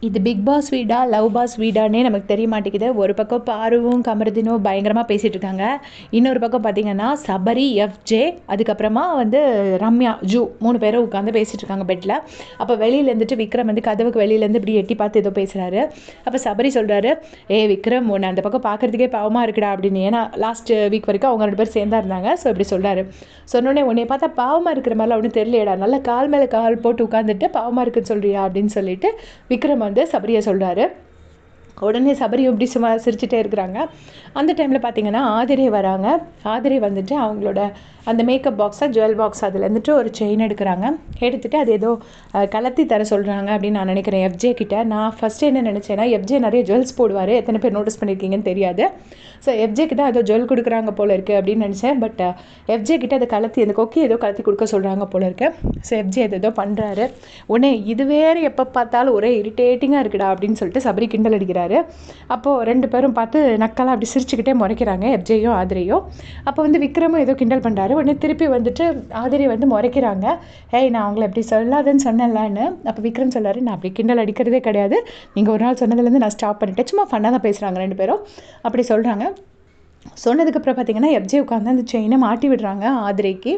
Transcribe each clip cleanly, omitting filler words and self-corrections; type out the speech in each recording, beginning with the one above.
இது big pass வீடா love pass வீடானே நமக்கு தெரிய மாட்டேங்குது. ஒரு பக்கம் பாருவும் கமருதீனும் பயங்கரமாக பேசிகிட்டு இருக்காங்க. இன்னொரு பக்கம் பார்த்தீங்கன்னா சபரி, எஃப்ஜே, அதுக்கப்புறமா வந்து ரம்யா, ஜூ 3 பேரும் உட்காந்து பேசிகிட்டு இருக்காங்க பெட்டில். அப்போ வெளியில் இருந்துட்டு விக்ரம் வந்து கதவுக்கு வெளியிலேருந்து இப்படி எட்டி பார்த்து ஏதோ பேசுகிறாரு. அப்போ சபரி சொல்கிறாரு, விக்ரம் உன்னை அந்த பக்கம் பார்க்குறதுக்கே பாவமாக இருக்குடா அப்படின்னு. ஏன்னா லாஸ்ட் வீக் வரைக்கும் அவங்க 2 பேர் சேர்ந்தா இருந்தாங்க. ஸோ இப்படி சொல்கிறாரு. சொன்னோடனே உன்னை பார்த்தா பாவமாக இருக்கிற மாதிரிலாம் ஒன்றும் தெரியலையடா, நல்லா கால் மேலே கால் போட்டு உட்காந்துட்டு பாவமாக இருக்குன்னு சொல்கிறியா அப்படின்னு சொல்லிட்டு விக்ரம் வந்து சபரியை சொல்கிறாரு. உடனே சபரி எப்படி சும்மா சிரிச்சுட்டே இருக்கிறாங்க. அந்த டைமில் பார்த்தீங்கன்னா ஆதிரை வராங்க. ஆதிரை வந்துட்டு அவங்களோட அந்த மேக்கப் பாக்ஸாக ஜுவல் பாக்ஸ் அதில் இருந்துட்டு ஒரு செயின் எடுக்கிறாங்க. எடுத்துகிட்டு அது ஏதோ கலத்தி தர சொல்கிறாங்க அப்படின்னு நான் நினைக்கிறேன் எஃப்ஜே கிட்ட. நான் ஃபஸ்ட்டு என்ன நினச்சேன்னா எஃப்ஜே நிறைய ஜுவல்ஸ் போடுவார், எத்தனை பேர் நோட்டீஸ் பண்ணியிருக்கீங்கன்னு தெரியாது. ஸோ எஃப்ஜே கிட்ட ஏதோ ஜுவல் கொடுக்குறாங்க போல இருக்குது அப்படின்னு நினச்சேன். பட் எஃப்ஜே கிட்ட அதை கலத்தி அந்த கொக்கி ஏதோ கலத்தி கொடுக்க சொல்கிறாங்க போல இருக்கு. ஸோ எஃப்ஜே ஏதோ பண்ணுறாரு. உடனே இது வேறு எப்போ பார்த்தாலும் ஒரே இரிட்டேட்டிங்காக இருக்குடா அப்படின்னு சொல்லிட்டு சபரி கிண்டல் அடிக்கிறாரு. அப்போது 2 பேரும் பார்த்து நக்கலாக அப்படி சிரிச்சுக்கிட்டே முறைக்கிறாங்க, எஃப்ஜேயும் ஆதிரையும். அப்போ வந்து விக்ரமும் ஏதோ கிண்டல் பண்ணுறாரு. உடனே திருப்பி வந்துட்டு ஆதிரை வந்து முறைக்கிறாங்க, நான் அவங்கள எப்படி சொல்லாதுன்னு சொன்னேன்லான்னு. அப்போ விக்ரம் சொல்கிறாரு, நான் அப்படி கிண்டல் அடிக்கிறதே கிடையாது, நீங்கள் ஒரு நாள் சொன்னதுலேருந்து நான் ஸ்டாப் பண்ணிட்டேன், சும்மா ஃபன்னாக தான் பேசுகிறாங்க 2 பேரும் அப்படி சொல்கிறாங்க. சொன்னதுக்கப்புறம் பார்த்தீங்கன்னா எஃப்ஜே உட்காந்து அந்த செயினை மாட்டி விடுறாங்க ஆதிரைக்கு.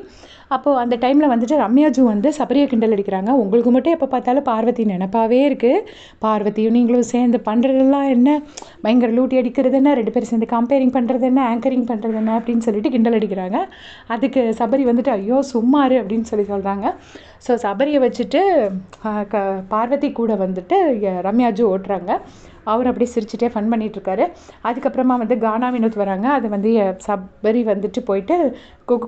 அப்போது அந்த டைமில் வந்துட்டு ரம்யாஜூ வந்து சபரியை கிண்டல் அடிக்கிறாங்க. உங்களுக்கு மட்டும் எப்போ பார்த்தாலும் பார்வதி நினப்பாவே இருக்குது, பார்வதியும் நீங்களும் சேர்ந்து பண்ணுறதெல்லாம் என்ன, பயங்கர லூட்டி அடிக்கிறது என்ன, 2 பேரும் சேர்ந்து கம்பேரிங் பண்ணுறது என்ன, ஆங்கரிங் பண்ணுறது என்ன அப்படின்னு சொல்லிட்டு கிண்டல் அடிக்கிறாங்க. அதுக்கு சபரி வந்துட்டு ஐயோ சும்மாரு அப்படின்னு சொல்கிறாங்க. ஸோ சபரியை வச்சுட்டு பார்வதி கூட வந்துட்டு ரம்யாஜூ ஓட்டுறாங்க. அவர் அப்படியே சிரிச்சுட்டே ஃபன் பண்ணிகிட்ருக்காரு. அதுக்கப்புறமா வந்து கானா வினோத் வராங்க. அதை வந்து சபரி வந்துட்டு போயிட்டு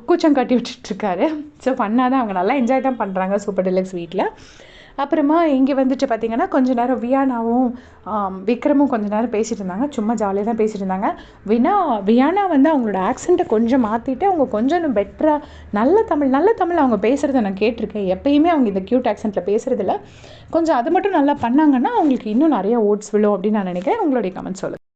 கூச்சம் காட்டி விட்டுட்ருக்காரு. ஸோ ஃபன்னாக தான் அவங்க நல்லா என்ஜாய் தான் பண்ணுறாங்க சூப்பர் டெலக்ஸ் வீட்டில். அப்புறமா இங்கே வந்துட்டு பார்த்திங்கன்னா கொஞ்ச நேரம் வியானாவும் விக்ரமும் கொஞ்ச நேரம் பேசிகிட்டு இருந்தாங்க. சும்மா ஜாலியாக தான் பேசிகிட்டு இருந்தாங்க. வியானா வந்து அவங்களோட ஆக்சென்ட்டை கொஞ்சம் மாற்றிட்டு அவங்க கொஞ்சம் இன்னும் பெட்டராக நல்ல தமிழ் அவங்க பேசுகிறத நான் கேட்டிருக்கேன். எப்பயுமே அவங்க இந்த க்யூட் ஆக்சென்ட்டில் பேசுகிறதில்ல. கொஞ்சம் அதை மட்டும் நல்லா பண்ணாங்கன்னா அவங்களுக்கு இன்னும் நிறைய ஓட்ஸ் விழும் அப்படின்னு நான் நினைக்கிறேன். உங்களுடைய கமெண்ட் சொல்லுங்கள்.